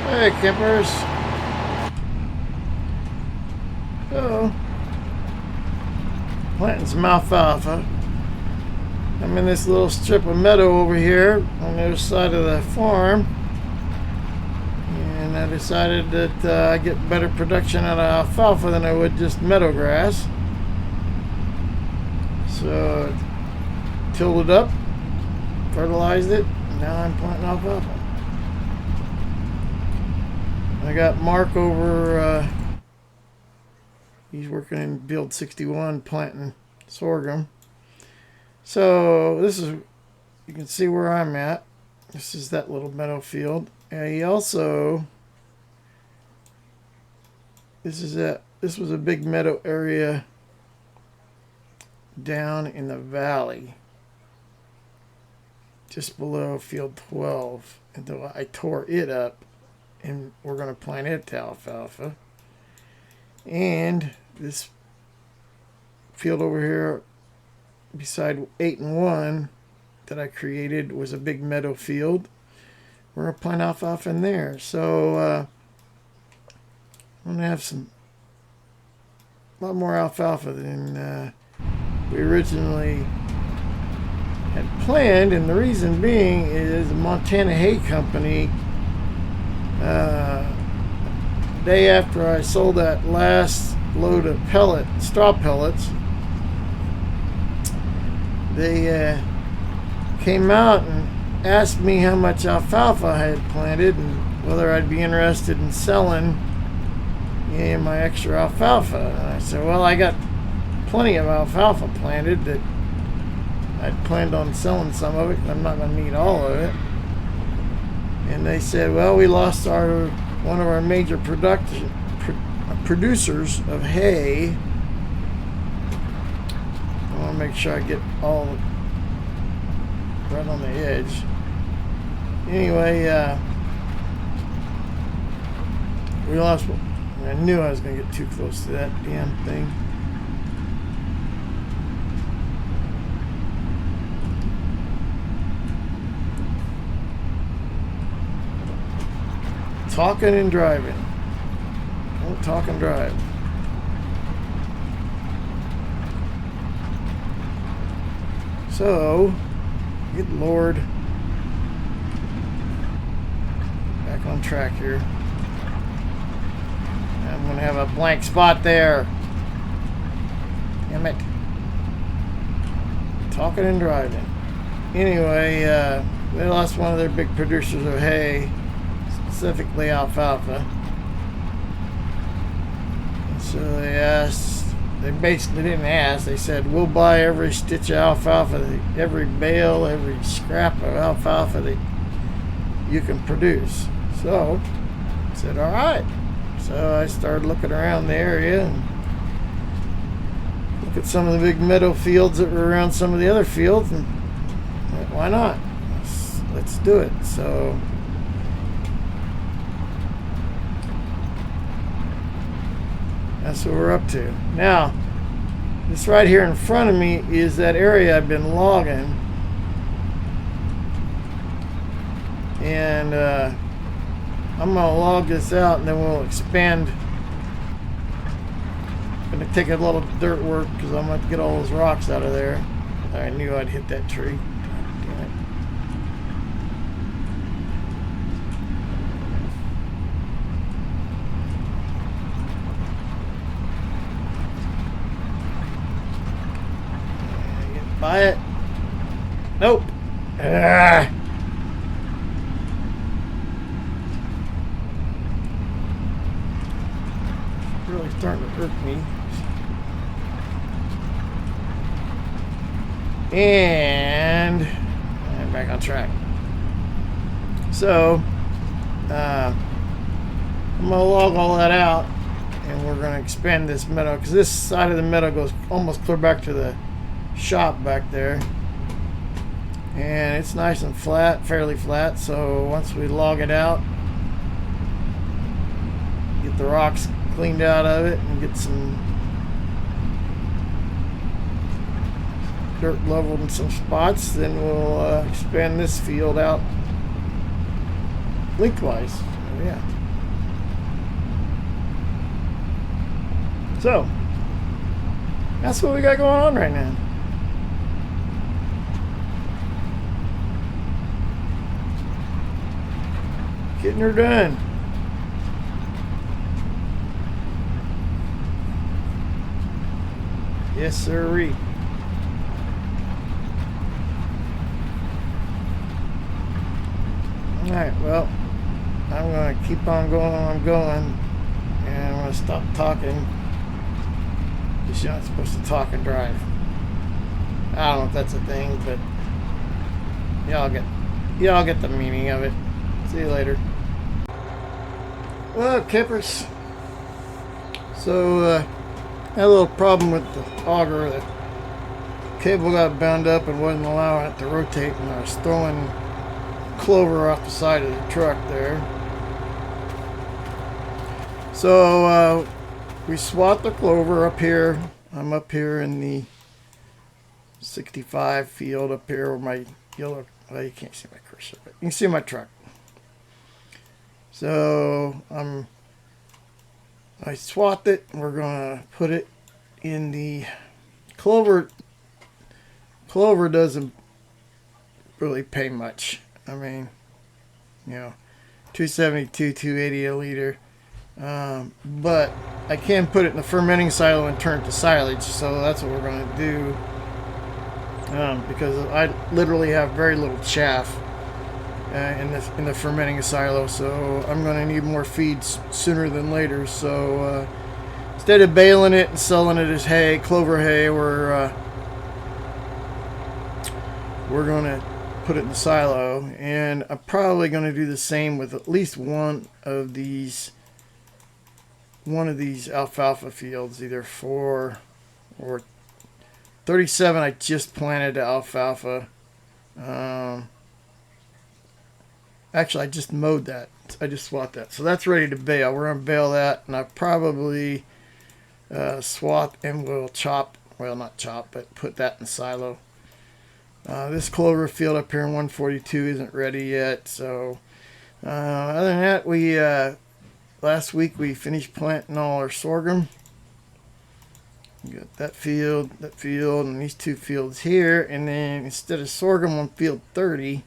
Hey, Kippers. So, planting some alfalfa. I'm in this little strip of meadow over here on the other side of the farm. And I decided that I get better production out of alfalfa than I would just meadow grass. So, tilled it up, fertilized it, and now I'm planting alfalfa. I got Mark over, he's working in field 61 planting sorghum. So this is, you can see where I'm at. This is that little meadow field. And he also, this was a big meadow area down in the valley, just below field 12. And I tore it up. And we're going to plant it to alfalfa. And this field over here beside 8 and 1 that I created was a big meadow field. We're going to plant alfalfa in there. So I'm going to have a lot more alfalfa than we originally had planned. And the reason being is the Montana Hay Company, day after I sold that last load of straw pellets, they came out and asked me how much alfalfa I had planted and whether I'd be interested in selling my extra alfalfa. And I said, well, I got plenty of alfalfa planted that I'd planned on selling some of it. I'm not going to need all of it. And they said, well, we lost one of our major producers of hay. I want to make sure I get all right on the edge. Anyway, we lost one. I knew I was going to get too close to that damn thing. Talking and driving. Don't talk and drive. So, good Lord. Back on track here. I'm going to have a blank spot there. Damn it. Talking and driving. Anyway, they lost one of their big producers of hay, specifically alfalfa. And so they basically didn't ask, they said, we'll buy every stitch of alfalfa, every bale, every scrap of alfalfa that you can produce. So I said, all right. So I started looking around the area and look at some of the big meadow fields that were around some of the other fields, and why not? Let's do it. So that's what we're up to. Now, this right here in front of me is that area I've been logging. And I'm going to log this out and then we'll expand. I'm going to take a little dirt work because I'm going to get all those rocks out of there. I knew I'd hit that tree. Damn it. Buy it. Nope. Really starting to hurt me. And I'm back on track. So I'm gonna log all that out, and we're gonna expand this meadow because this side of the meadow goes almost clear back to the shop back there, and it's nice and flat, fairly flat. So once we log it out, get the rocks cleaned out of it, and get some dirt leveled in some spots, then we'll expand this field out lengthwise. So, yeah. So that's what we got going on right now. Getting her done. Yes, sirree. Alright, well, I'm going to keep on going, and I'm going to stop talking. You're not supposed to talk and drive. I don't know if that's a thing, but y'all get the meaning of it. See you later. Well, campers. So, had a little problem with the auger. The cable got bound up and wasn't allowing it to rotate, and I was throwing Clover off the side of the truck there. So we swapped the Clover up here. I'm up here in the 65 field up here where my yellow, well, you can't see my cursor, but you can see my truck. So I swapped it, and we're gonna put it in the Clover. Clover doesn't really pay much. I mean, you know, 272, 280 a liter. But I can put it in the fermenting silo and turn it to silage, so that's what we're going to do. Because I literally have very little chaff in the fermenting silo, so I'm going to need more feeds sooner than later. So instead of baling it and selling it as hay, Clover hay, we're going to put it in the silo, and I'm probably going to do the same with at least one of these alfalfa fields, either 4 or 37. I just planted alfalfa. Actually, I just mowed that. I just swapped that, so that's ready to bale. We're going to bale that, and I probably swap and we'll chop, well, not chop, but put that in silo. This Clover field up here in 142 isn't ready yet, so other than that, we last week we finished planting all our sorghum. We got that field, and these two fields here, and then instead of sorghum on field 30,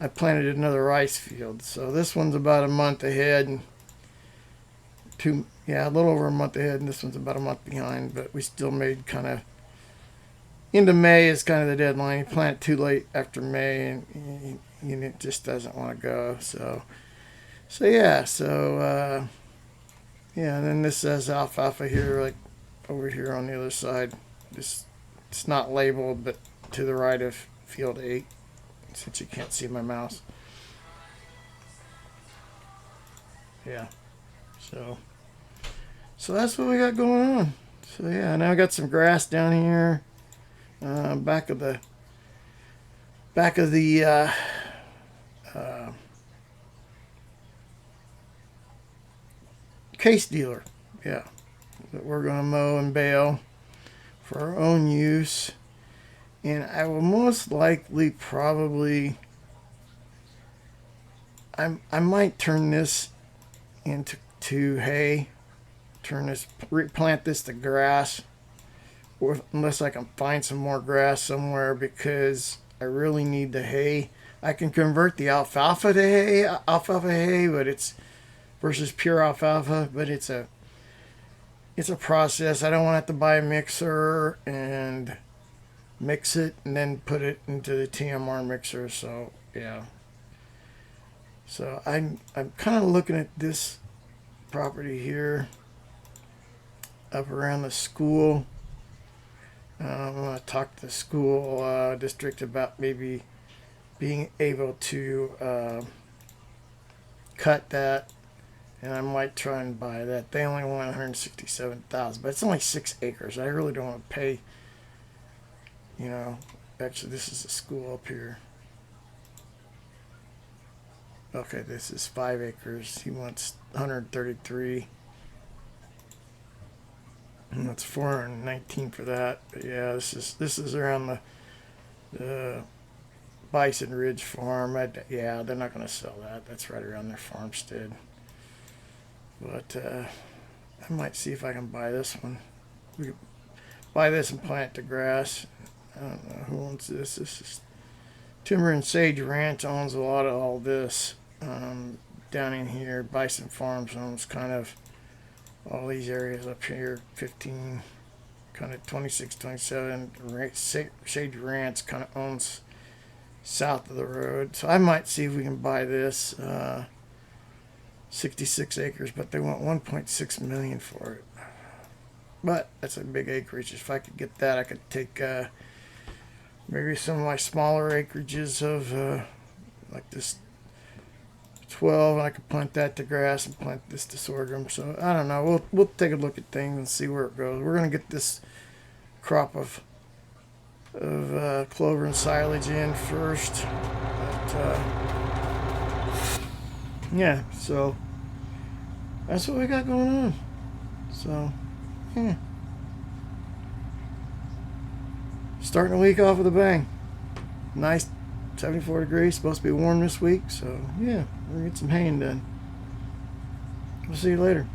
I planted another rice field. So this one's about a month ahead, and a little over a month ahead, and this one's about a month behind, but we still made kind of into May is kind of the deadline. You plant too late after May, and it just doesn't want to go. So yeah. And then this says alfalfa here, like over here on the other side. It's not labeled, but to the right of field 8, since you can't see my mouse. Yeah. So that's what we got going on. So yeah, now I got some grass down here. Back of the case dealer, yeah, that we're gonna mow and bale for our own use, and I will most likely probably I might turn this into hay, replant this to grass. Or unless I can find some more grass somewhere, because I really need the hay. I can convert the alfalfa to hay, but it's versus pure alfalfa, but it's a process. I don't want to have to buy a mixer and mix it and then put it into the TMR mixer. So yeah. So I'm kind of looking at this property here up around the school. I'm going to talk to the school district about maybe being able to cut that, and I might try and buy that. They only want 167,000, but it's only 6 acres. I really don't want to pay, you know. Actually, this is a school up here. Okay, this is 5 acres. He wants 133. And that's 419 for that. But yeah, this is around the Bison Ridge Farm. Yeah, they're not going to sell that. That's right around their farmstead. But I might see if I can buy this one. We could buy this and plant the grass. I don't know who owns this. This is Timber and Sage Ranch owns a lot of all this down in here. Bison Farms owns kind of all these areas up here. 15, kind of 26, 27. Sage Ranch kind of owns south of the road. So I might see if we can buy this. 66 acres, but they want 1.6 million for it. But that's a big acreage. If I could get that, I could take maybe some of my smaller acreages of like this 12, and I could plant that to grass and plant this to sorghum. So I don't know. We'll take a look at things and see where it goes. We're gonna get this crop of clover and silage in first. But, yeah, so that's what we got going on. So, yeah. Starting the week off with a bang. Nice 74 degrees, supposed to be warm this week. So, yeah, we're going to get some haying done. We'll see you later.